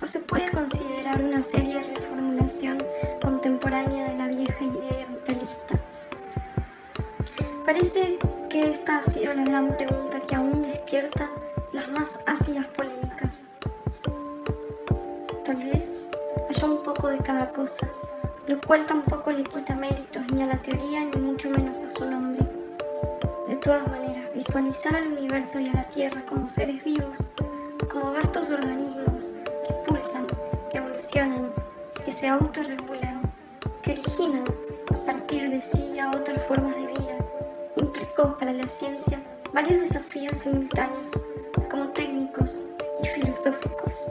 o se puede considerar una seria reformulación contemporánea de la vieja idea vitalista. Parece que esta ha sido la gran pregunta que aún despierta las más ácidas polémicas. Tal vez haya un poco de cada cosa, lo cual tampoco le quita méritos ni a la teoría ni mucho menos a su nombre. De todas maneras, visualizar al universo y a la Tierra como seres vivos, como vastos organismos que pulsan, que evolucionan, que se autorregulan, que originan a partir de sí a otras formas de vida, implicó para la ciencia varios desafíos simultáneos, como técnicos y filosóficos.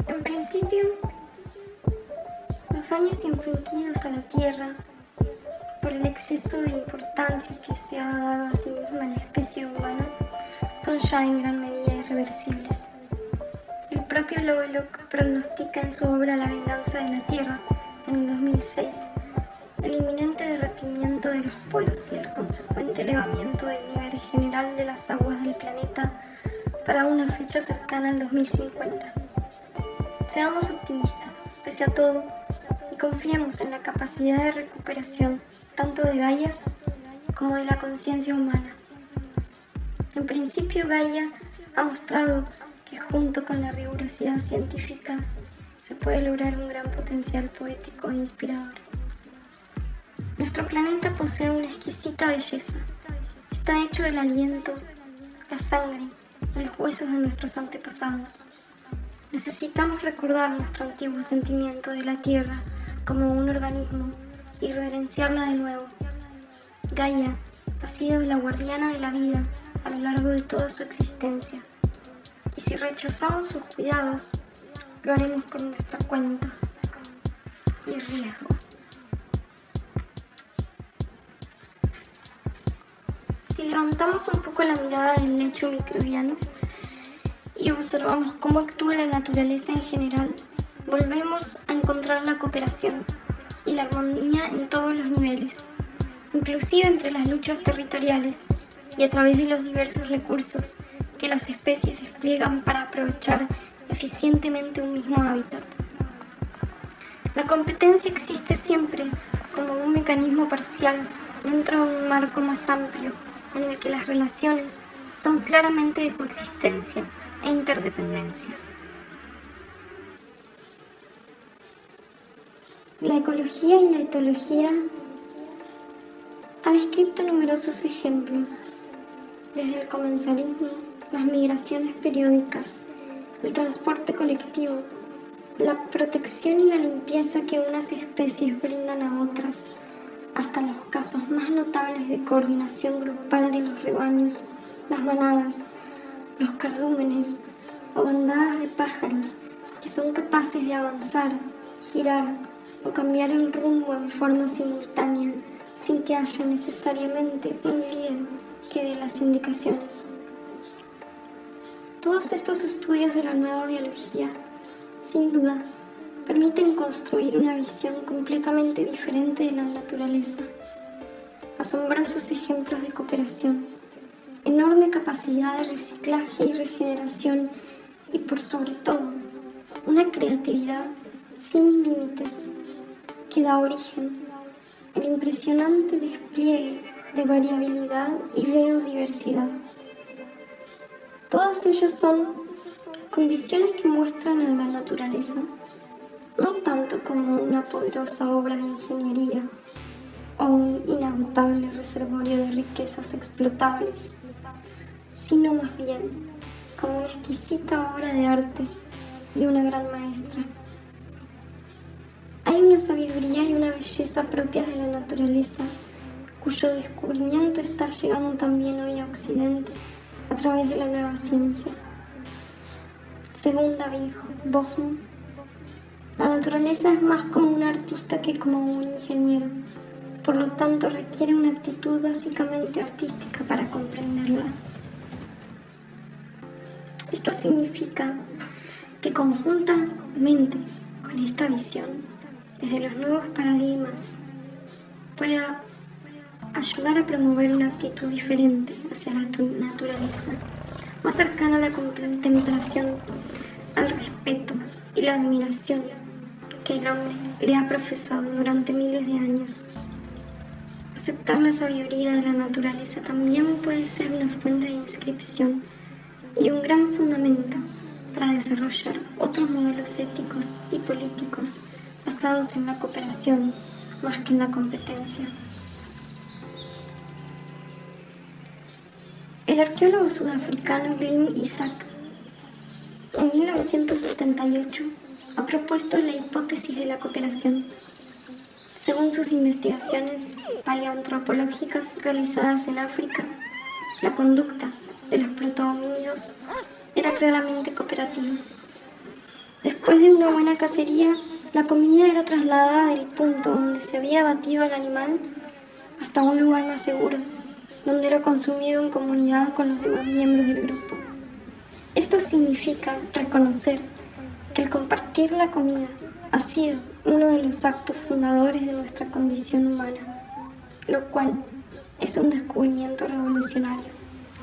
En principio, los daños infligidos a la Tierra por el exceso de importancia que se ha dado a sí misma la especie humana son ya en gran medida irreversibles. El propio Lovelock pronostica en su obra La venganza de la Tierra, en el 2006, el inminente derretimiento de los polos y el consecuente elevamiento del nivel general de las aguas del planeta para una fecha cercana al 2050. Seamos optimistas, pese a todo, y confiemos en la capacidad de recuperación tanto de Gaia como de la conciencia humana. En principio, Gaia ha mostrado que junto con la rigurosidad científica se puede lograr un gran potencial poético e inspirador. Nuestro planeta posee una exquisita belleza. Está hecho del aliento, la sangre, de los huesos de nuestros antepasados. Necesitamos recordar nuestro antiguo sentimiento de la Tierra como un organismo y reverenciarla de nuevo. Gaia ha sido la guardiana de la vida a lo largo de toda su existencia. Y si rechazamos sus cuidados, lo haremos por nuestra cuenta y riesgo. Si levantamos un poco la mirada del lecho microbiano y observamos cómo actúa la naturaleza en general, volvemos a encontrar la cooperación y la armonía en todos los niveles, inclusive entre las luchas territoriales y a través de los diversos recursos que las especies despliegan para aprovechar eficientemente un mismo hábitat. La competencia existe siempre como un mecanismo parcial dentro de un marco más amplio en el que las relaciones son claramente de coexistencia e interdependencia. La ecología y la etología ha descrito numerosos ejemplos, desde el comensalismo, las migraciones periódicas, el transporte colectivo, la protección y la limpieza que unas especies brindan a otras, hasta los casos más notables de coordinación grupal de los rebaños, las manadas, los cardúmenes o bandadas de pájaros que son capaces de avanzar, girar o cambiar el rumbo en forma simultánea sin que haya necesariamente un líder que dé las indicaciones. Todos estos estudios de la nueva biología, sin duda, permiten construir una visión completamente diferente de la naturaleza. Asombrosos ejemplos de cooperación, enorme capacidad de reciclaje y regeneración y, por sobre todo, una creatividad sin límites que da origen al impresionante despliegue de variabilidad y biodiversidad. Todas ellas son condiciones que muestran a la naturaleza no tanto como una poderosa obra de ingeniería o un inagotable reservorio de riquezas explotables, sino más bien como una exquisita obra de arte y una gran maestra. Hay una sabiduría y una belleza propias de la naturaleza, cuyo descubrimiento está llegando también hoy a Occidente a través de la nueva ciencia. Según David Bohm, la naturaleza es más como un artista que como un ingeniero, por lo tanto requiere una actitud básicamente artística para comprenderla. Esto significa que conjuntamente con esta visión, desde los nuevos paradigmas, pueda ayudar a promover una actitud diferente hacia la naturaleza, más cercana a la contemplación al respeto y la admiración que el hombre le ha profesado durante miles de años. Aceptar la sabiduría de la naturaleza también puede ser una fuente de inscripción y un gran fundamento para desarrollar otros modelos éticos y políticos basados en la cooperación más que en la competencia. El arqueólogo sudafricano Glenn Isaac, en 1978, ha propuesto la hipótesis de la cooperación. Según sus investigaciones paleoantropológicas realizadas en África, la conducta de los protohomínidos era claramente cooperativa. Después de una buena cacería, la comida era trasladada del punto donde se había abatido al animal hasta un lugar más seguro, donde era consumido en comunidad con los demás miembros del grupo. Esto significa reconocer que el compartir la comida ha sido uno de los actos fundadores de nuestra condición humana, lo cual es un descubrimiento revolucionario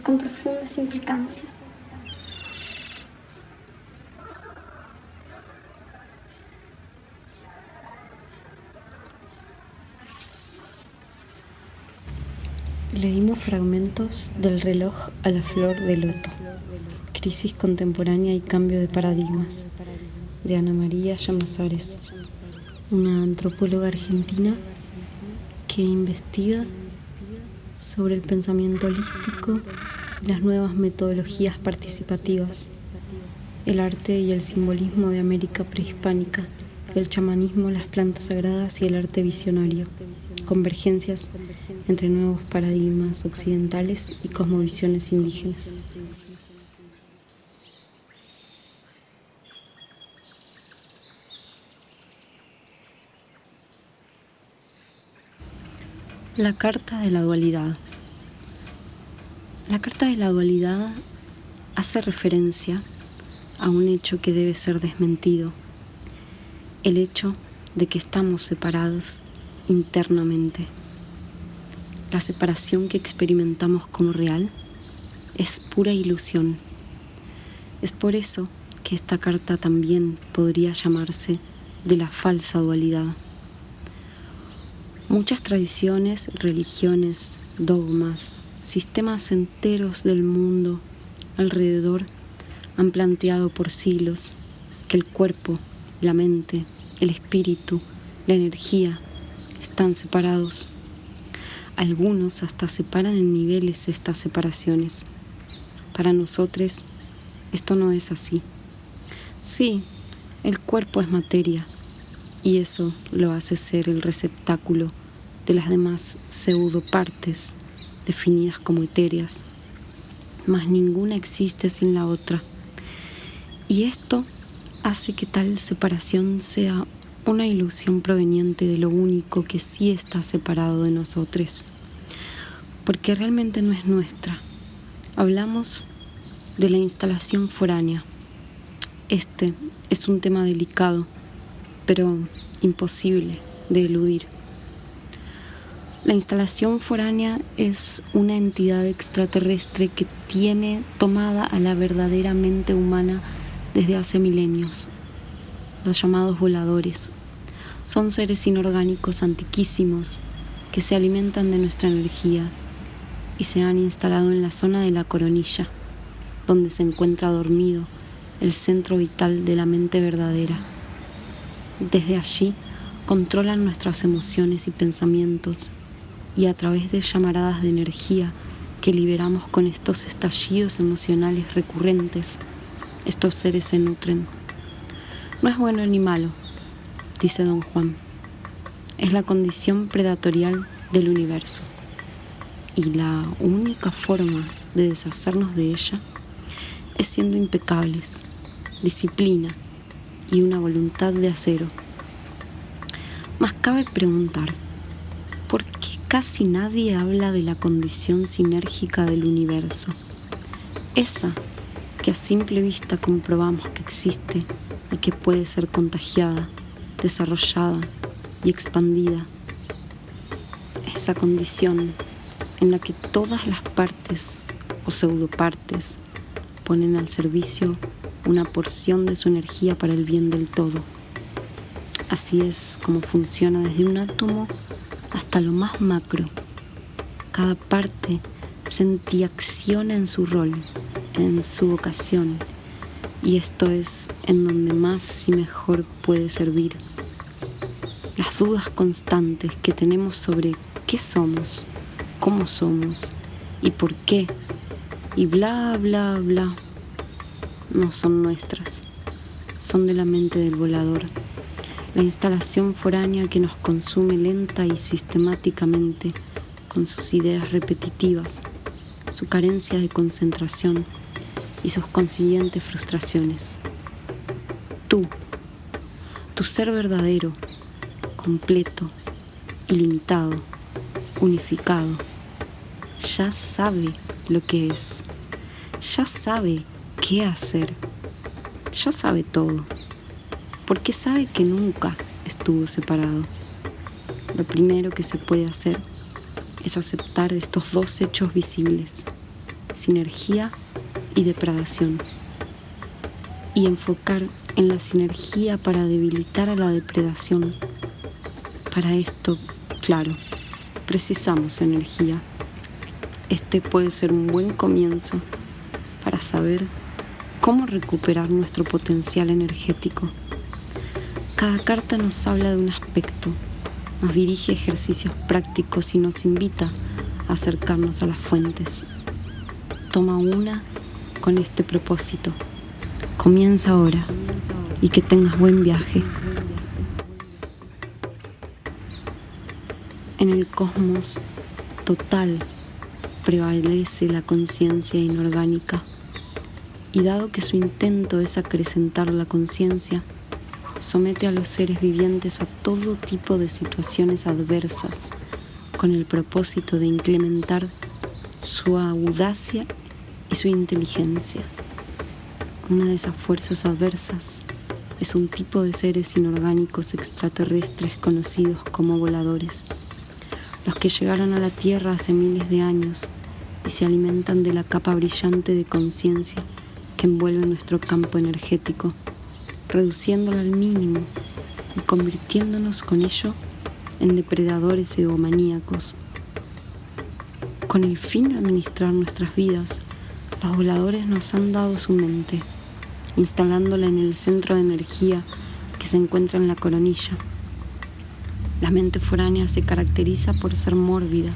con profundas implicancias. Leímos fragmentos del reloj a la flor de loto, crisis contemporánea y cambio de paradigmas, de Ana María Llamazares, una antropóloga argentina que investiga sobre el pensamiento holístico y las nuevas metodologías participativas, el arte y el simbolismo de América prehispánica, el chamanismo, las plantas sagradas y el arte visionario, convergencias entre nuevos paradigmas occidentales y cosmovisiones indígenas. La carta de la dualidad. La carta de la dualidad hace referencia a un hecho que debe ser desmentido, el hecho de que estamos separados internamente. La separación que experimentamos como real es pura ilusión. Es por eso que esta carta también podría llamarse de la falsa dualidad. Muchas tradiciones, religiones, dogmas, sistemas enteros del mundo alrededor han planteado por siglos que el cuerpo, la mente, el espíritu, la energía están separados. Algunos hasta separan en niveles estas separaciones. Para nosotros esto no es así. Sí, el cuerpo es materia y eso lo hace ser el receptáculo de las demás pseudopartes definidas como etéreas, mas ninguna existe sin la otra. Y esto hace que tal separación sea una ilusión proveniente de lo único que sí está separado de nosotros, porque realmente no es nuestra. Hablamos de la instalación foránea. Este es un tema delicado, pero imposible de eludir. La instalación foránea es una entidad extraterrestre que tiene tomada a la verdadera mente humana desde hace milenios. Los llamados voladores son seres inorgánicos antiquísimos que se alimentan de nuestra energía y se han instalado en la zona de la coronilla, donde se encuentra dormido el centro vital de la mente verdadera. Desde allí controlan nuestras emociones y pensamientos, y a través de llamaradas de energía que liberamos con estos estallidos emocionales recurrentes, estos seres se nutren. No es bueno ni malo, dice Don Juan. Es la condición predatorial del universo. Y la única forma de deshacernos de ella es siendo impecables, disciplina y una voluntad de acero. Mas cabe preguntar, ¿por qué casi nadie habla de la condición sinérgica del universo? Esa que a simple vista comprobamos que existe y que puede ser contagiada, desarrollada y expandida. Esa condición en la que todas las partes o pseudopartes ponen al servicio una porción de su energía para el bien del todo. Así es como funciona desde un átomo hasta lo más macro. Cada parte acciona en su rol, en su vocación, y esto es en donde más y mejor puede servir. Las dudas constantes que tenemos sobre qué somos, cómo somos y por qué, y bla, bla, bla, no son nuestras, son de la mente del volador, la instalación foránea que nos consume lenta y sistemáticamente con sus ideas repetitivas, su carencia de concentración y sus consiguientes frustraciones. Tu ser verdadero, completo, ilimitado, unificado, ya sabe lo que es, ya sabe qué hacer, ya sabe todo, porque sabe que nunca estuvo separado. Lo primero que se puede hacer es aceptar estos dos hechos visibles, sinergia y depredación, y enfocar en la sinergia para debilitar a la depredación. Para esto, claro, precisamos energía. Este puede ser un buen comienzo para saber cómo recuperar nuestro potencial energético. Cada carta nos habla de un aspecto, nos dirige a ejercicios prácticos y nos invita a acercarnos a las fuentes. Toma una con este propósito. Comienza ahora y que tengas buen viaje. En el cosmos total prevalece la conciencia inorgánica, y dado que su intento es acrecentar la conciencia, somete a los seres vivientes a todo tipo de situaciones adversas con el propósito de incrementar su audacia y su inteligencia. Una de esas fuerzas adversas es un tipo de seres inorgánicos extraterrestres conocidos como voladores, los que llegaron a la Tierra hace miles de años y se alimentan de la capa brillante de conciencia que envuelve nuestro campo energético, reduciéndolo al mínimo y convirtiéndonos con ello en depredadores egomaníacos. Con el fin de administrar nuestras vidas, los voladores nos han dado su mente, instalándola en el centro de energía que se encuentra en la coronilla. La mente foránea se caracteriza por ser mórbida,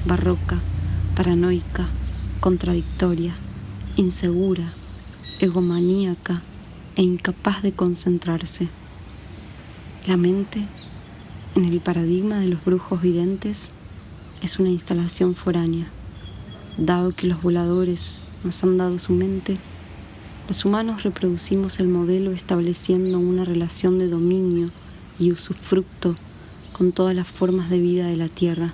barroca, paranoica, contradictoria, insegura, egomaníaca e incapaz de concentrarse. La mente, en el paradigma de los brujos videntes, es una instalación foránea. Dado que los voladores nos han dado su mente, los humanos reproducimos el modelo estableciendo una relación de dominio y usufructo con todas las formas de vida de la Tierra,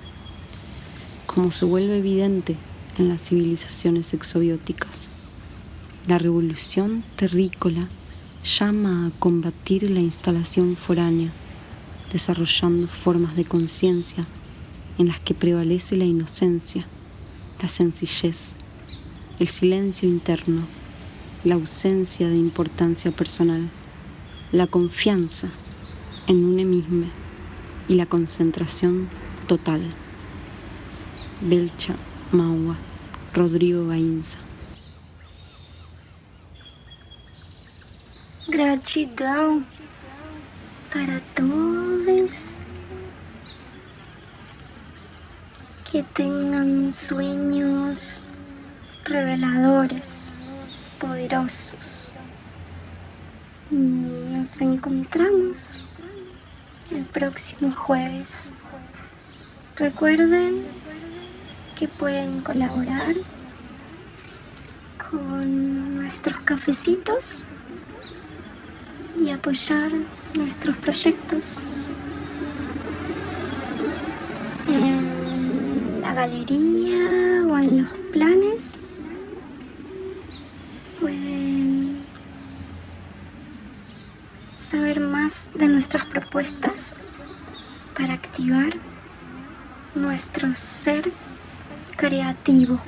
como se vuelve evidente en las civilizaciones exobióticas. La revolución terrícola llama a combatir la instalación foránea, desarrollando formas de conciencia en las que prevalece la inocencia, la sencillez, el silencio interno, la ausencia de importancia personal, la confianza en uno mismo y la concentración total. Belcha Maua, Rodrigo Gainza. Gratidão para todos. Que tengan sueños reveladores, poderosos. Nos encontramos el próximo jueves. Recuerden que pueden colaborar con nuestros cafecitos y apoyar nuestros proyectos en la galería o en los planes. Pueden saber más de nuestras propuestas para activar nuestro ser creativo.